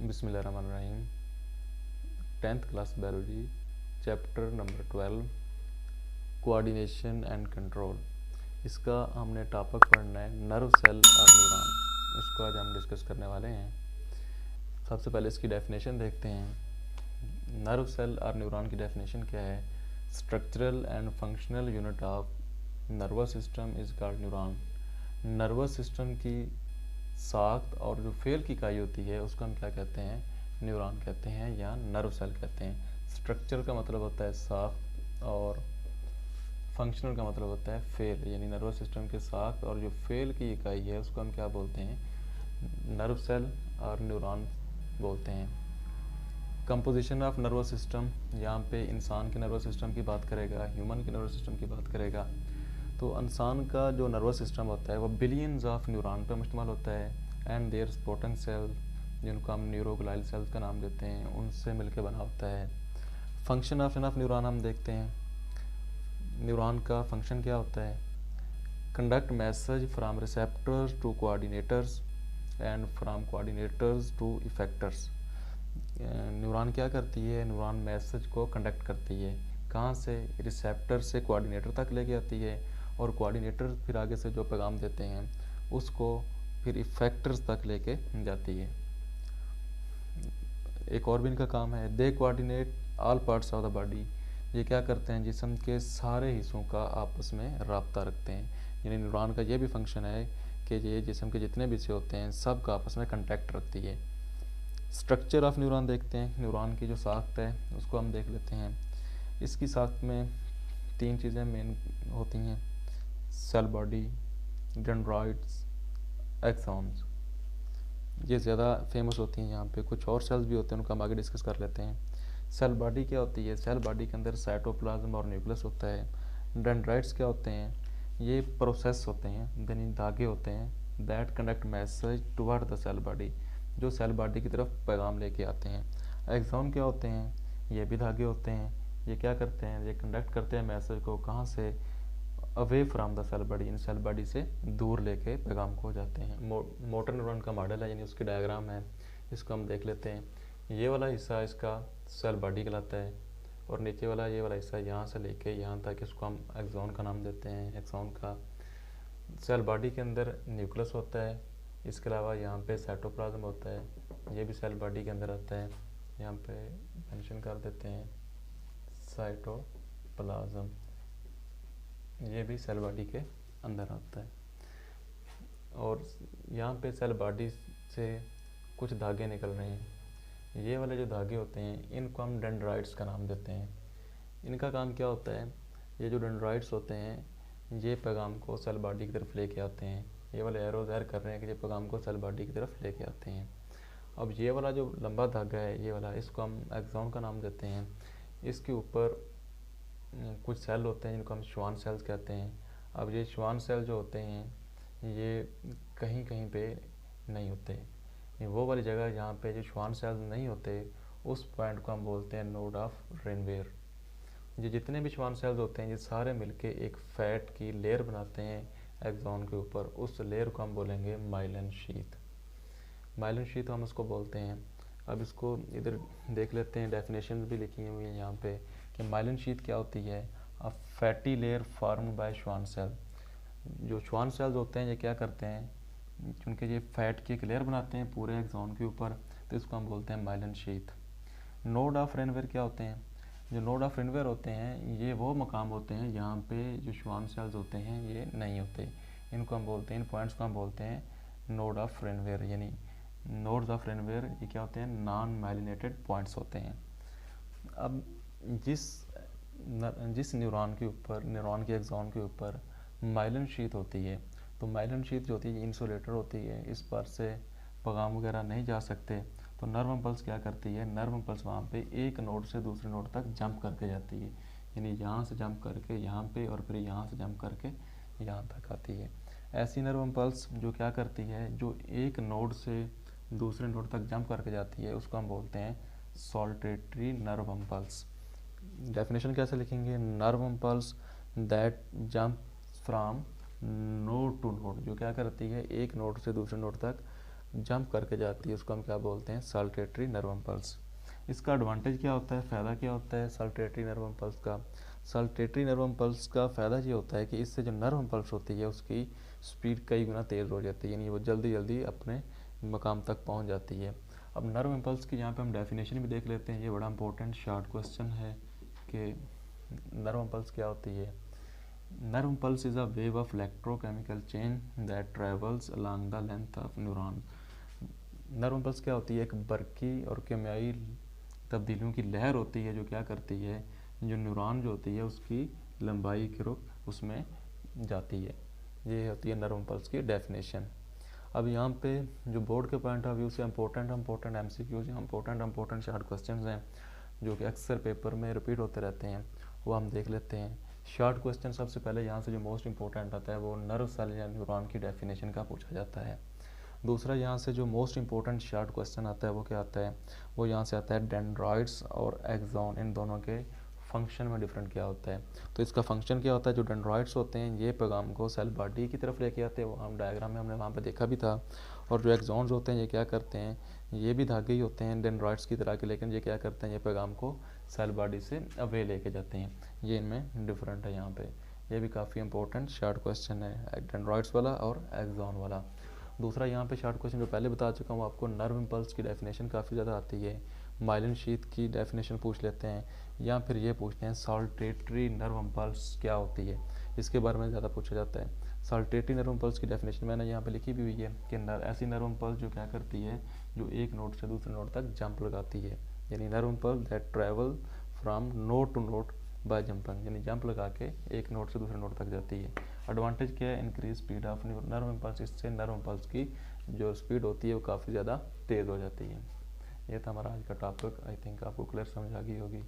बिस्मिल्लाहिर्रहमानिर्रहीम। 10th class biology, chapter number 12, coordination and control. इसका हमने टॉपिक पढ़ना है नर्व सेल और न्यूरॉन। इसको आज हम डिस्कस करने वाले हैं। सबसे पहले इसकी डेफिनेशन देखते हैं। नर्व सेल और न्यूरॉन की डेफिनेशन क्या है? Structural and functional unit of nervous system is called neuron. Nervous system की साख्त और जो फेल की इकाई होती है उसको हम क्या कहते हैं? न्यूरॉन कहते हैं या नर्व सेल कहते हैं। स्ट्रक्चर का मतलब होता है साख्त और फंक्शनल का मतलब होता है फेल, यानी नर्वस सिस्टम के साख्त और जो फेल की इकाई है उसको हम क्या बोलते हैं? नर्व सेल और न्यूरॉन बोलते हैं। कंपोजिशन ऑफ नर्वस सिस्टम, यहाँ पे इंसान के नर्वस सिस्टम की बात करेगा, ह्यूमन के नर्वस सिस्टम की बात करेगा। तो इंसान का जो नर्वस सिस्टम होता है वो बिलियंस ऑफ न्यूरॉन पर मुश्तमिल होता है एंड देयर सपोर्टिंग सेल, जिनको हम न्यूरोग्लाइल सेल्स का नाम देते हैं, उनसे मिलकर बना होता है। फंक्शन ऑफ न्यूरॉन हम देखते हैं। न्यूरॉन का फंक्शन क्या होता है? Conduct message from receptors to coordinators and from coordinators to effectors. Neuron क्या करती है? न्यूरॉन मैसेज को कंडक्ट करती है। कहाँ से? रिसेप्टर से कोऑर्डिनेटर तक लेके आती है और कोऑर्डिनेटर फिर आगे से जो पैगाम देते हैं उसको फिर इफेक्टर्स तक लेके जाती है। एक और भी इनका काम है, they coordinate all parts of the body. ये क्या करते हैं? जिस्म के सारे हिस्सों का आपस में राब्ता रखते हैं। यानी न्यूरॉन का ये भी फंक्शन है कि ये जिस्म के जितने भी हिस्से होते हैं सब का आपस में कंटेक्ट रखती है। स्ट्रक्चर ऑफ न्यूरॉन देखते हैं। न्यूरॉन की जो साख्त है उसको हम देख लेते हैं। इसकी साख्त में 3 चीज़ें मेन होती हैं: सेल बॉडी, डेंड्राइट्स, एक्सॉन्स। ये ज़्यादा फेमस होती हैं। यहाँ पे कुछ और सेल्स भी होते हैं, उनको हम आगे डिस्कस कर लेते हैं। सेल बॉडी क्या होती है? सेल बॉडी के अंदर साइटोप्लाज्म और न्यूक्लियस होता है। डेंड्राइट्स क्या होते हैं? ये प्रोसेस होते हैं, यानी धागे होते हैं that conduct message toward the cell body, जो सेल बॉडी की तरफ पैगाम लेके आते हैं। एक्सॉन क्या होते हैं? ये भी धागे होते हैं। ये क्या करते हैं? ये कंडक्ट करते हैं मैसेज को कहाँ से? Away from the cell body, इन सेल बॉडी से दूर लेके पैगाम को जाते हैं। मोटर न्यूरॉन का मॉडल है, यानी उसकी डायग्राम है, इसको हम देख लेते हैं। ये वाला हिस्सा इसका सेल बॉडी कहलाता है और नीचे वाला ये वाला हिस्सा यहाँ से लेके यहाँ तक, इसको हम एक्सॉन का नाम देते हैं। एक्सॉन का सेल बॉडी के अंदर न्यूक्लियस होता है। इसके अलावा यहाँ पे साइटोप्लाज्म होता है, ये भी सेल बॉडी के अंदर आता है। यहाँ पे मेंशन कर देते हैं साइटोप्लाज्म, ये भी सेल बॉडी के अंदर आता है। और यहाँ पे सेल बॉडी से कुछ धागे निकल रहे हैं। ये वाले जो धागे होते हैं इनको हम डेंड्राइट्स का नाम देते हैं। इनका काम क्या होता है? ये जो डेंड्राइट्स होते हैं ये पैगाम को सेल बॉडी की तरफ लेके आते हैं। ये वाले एरो ज़ाहिर कर रहे हैं कि ये पैगाम को सेल बॉडी की तरफ लेके आते हैं। अब ये वाला जो लंबा धागा है ये वाला, इसको हम एक्सॉन का नाम देते हैं। इसके ऊपर कुछ सेल होते हैं जिनको हम श्वान सेल्स कहते हैं। अब ये श्वान सेल जो होते हैं ये कहीं कहीं पे नहीं होते। ये वो वाली जगह जहाँ पे जो श्वान सेल्स नहीं होते उस पॉइंट को हम बोलते हैं नोड ऑफ रेनवेयर। ये जितने भी श्वान सेल्स होते हैं ये सारे मिलके एक फैट की लेयर बनाते हैं एक्सॉन के ऊपर। उस लेयर को हम बोलेंगे माइलिन शीथ। माइलिन शीथ हम उसको बोलते हैं। अब इसको इधर देख लेते हैं, डेफिनेशन भी लिखी हुई है यहाँ पे कि माइलिन शीथ क्या होती है? A fatty layer formed by Schwann cell. जो श्वान सेल्स होते हैं ये क्या करते हैं? क्योंकि ये फैट की एक लेयर बनाते हैं पूरे एक्सॉन के ऊपर, तो इसको हम बोलते हैं माइलिन शीथ। नोड ऑफ रेनवेयर क्या होते हैं? जो नोड ऑफ रेनवेयर होते हैं ये वो मकाम होते हैं यहाँ पे जो श्वान सेल्स होते हैं ये नहीं होते। इनको हम बोलते हैं, इन पॉइंट्स को हम बोलते हैं नोड ऑफ रेनवेयर। यानी नोड्स ऑफ रेनवेयर ये क्या होते हैं? नॉन माइलिनेटेड पॉइंट्स होते हैं। अब जिस न्यूरॉन के ऊपर, न्यूरॉन के एक्सॉन के ऊपर माइलिन शीथ होती है, तो माइलिन शीथ जो होती है इंसुलेटर होती है, इस पर से पैगाम वगैरह नहीं जा सकते। तो नर्व इम्पल्स क्या करती है? नर्व इम्पल्स वहाँ पे एक नोड से दूसरे नोड तक जंप करके जाती है। यानी यहाँ से जंप करके यहाँ पे और फिर यहाँ से जंप करके यहाँ तक आती है। ऐसी नर्व इम्पल्स जो क्या करती है, जो एक नोड से दूसरे नोड तक जंप करके जाती है, उसको हम बोलते हैं सॉल्टेटरी नर्व इम्पल्स। डेफिनेशन कैसे लिखेंगे? Nerve impulse that jump from node to node, जो क्या करती है एक नोड से दूसरे नोड तक जंप करके जाती है उसको हम क्या बोलते हैं, साल्टेटरी नर्व इम्पल्स। इसका एडवांटेज क्या होता है, फ़ायदा क्या होता है साल्टेटरी नर्व इम्पल्स का? साल्टेटरी नर्व इम्पल्स का फ़ायदा ये होता है कि इससे जो नर्व इम्पल्स होती है उसकी स्पीड कई गुना तेज़ हो जाती है, यानी वो जल्दी जल्दी अपने मकाम तक पहुंच जाती है। अब नर्व इम्पल्स की यहाँ पे हम डेफिनेशन भी देख लेते हैं, ये बड़ा इंपॉर्टेंट शॉर्ट क्वेश्चन है कि नर्व इम्पल्स क्या होती है। Nerve impulse is a wave of electrochemical chain that travels along the length of neuron. Nerve impulse क्या होती है, एक बरकी और केमियाई तब्दीलियों की लहर होती है जो क्या करती है, जो न्यूरॉन जो होती है उसकी लंबाई के रुख उसमें जाती है। ये होती है नर्व इम्पल्स की डेफिनेशन। अब यहाँ पे जो बोर्ड के पॉइंट ऑफ व्यू से important MCQs, important short questions हैं जो कि अक्सर पेपर में रिपीट होते रहते हैं, वो हम देख लेते हैं। शॉर्ट क्वेश्चन सबसे पहले यहाँ से जो मोस्ट इंपॉर्टेंट आता है वो नर्व सेल या न्यूरॉन की डेफिनेशन का पूछा जाता है। दूसरा यहाँ से जो मोस्ट इंपॉर्टेंट शॉर्ट क्वेश्चन आता है वो क्या आता है, वो यहाँ से आता है डेंड्रॉइड्स और एक्सॉन, इन दोनों के फंक्शन में डिफरेंट क्या होता है। तो इसका फंक्शन क्या होता है, जो डेंड्रॉइड्स होते हैं ये पैगाम को सेल बॉडी की तरफ लेके आते हैं, वो हम डायग्राम में हमने वहाँ पे देखा भी था। और जो एक्सॉन्स होते हैं ये क्या करते हैं, ये भी धागे ही होते हैं डेंड्रॉइड्स की तरह के, लेकिन ये क्या करते हैं, ये पैगाम को सेल बॉडी से अवे लेके जाते हैं। ये इनमें डिफरेंट है यहाँ पे। ये भी काफ़ी इंपॉर्टेंट शॉर्ट क्वेश्चन है, डेंड्रॉइड्स वाला और एक्सॉन वाला। दूसरा यहाँ पे शॉर्ट क्वेश्चन जो पहले बता चुका हूँ आपको, नर्व इम्पल्स की डेफिनेशन काफ़ी ज़्यादा आती है। माइलिन शीथ की डेफिनेशन पूछ लेते हैं, या फिर ये पूछते हैं साल्टेटरी नर्व इम्पल्स क्या होती है, इसके बारे में ज़्यादा पूछा जाता है। साल्टेटरी नर्व इम्पल्स की डेफिनेशन मैंने यहाँ पे लिखी भी हुई है कि ऐसी नर्व इम्पल्स जो क्या करती है, जो एक नोड से दूसरे नोड तक जंप लगाती है, यानी nerve impulse that travel from node to node by jumping, यानी जंप लगा के एक नोड से दूसरे नोड तक जाती है। एडवांटेज क्या है, increase speed of nerve impulse, इससे नर्व इम्पल्स की जो स्पीड होती है वो काफ़ी ज़्यादा तेज़ हो जाती है। ये था हमारा आज का टॉपिक, आई थिंक आपको क्लियर समझ आ गई होगी।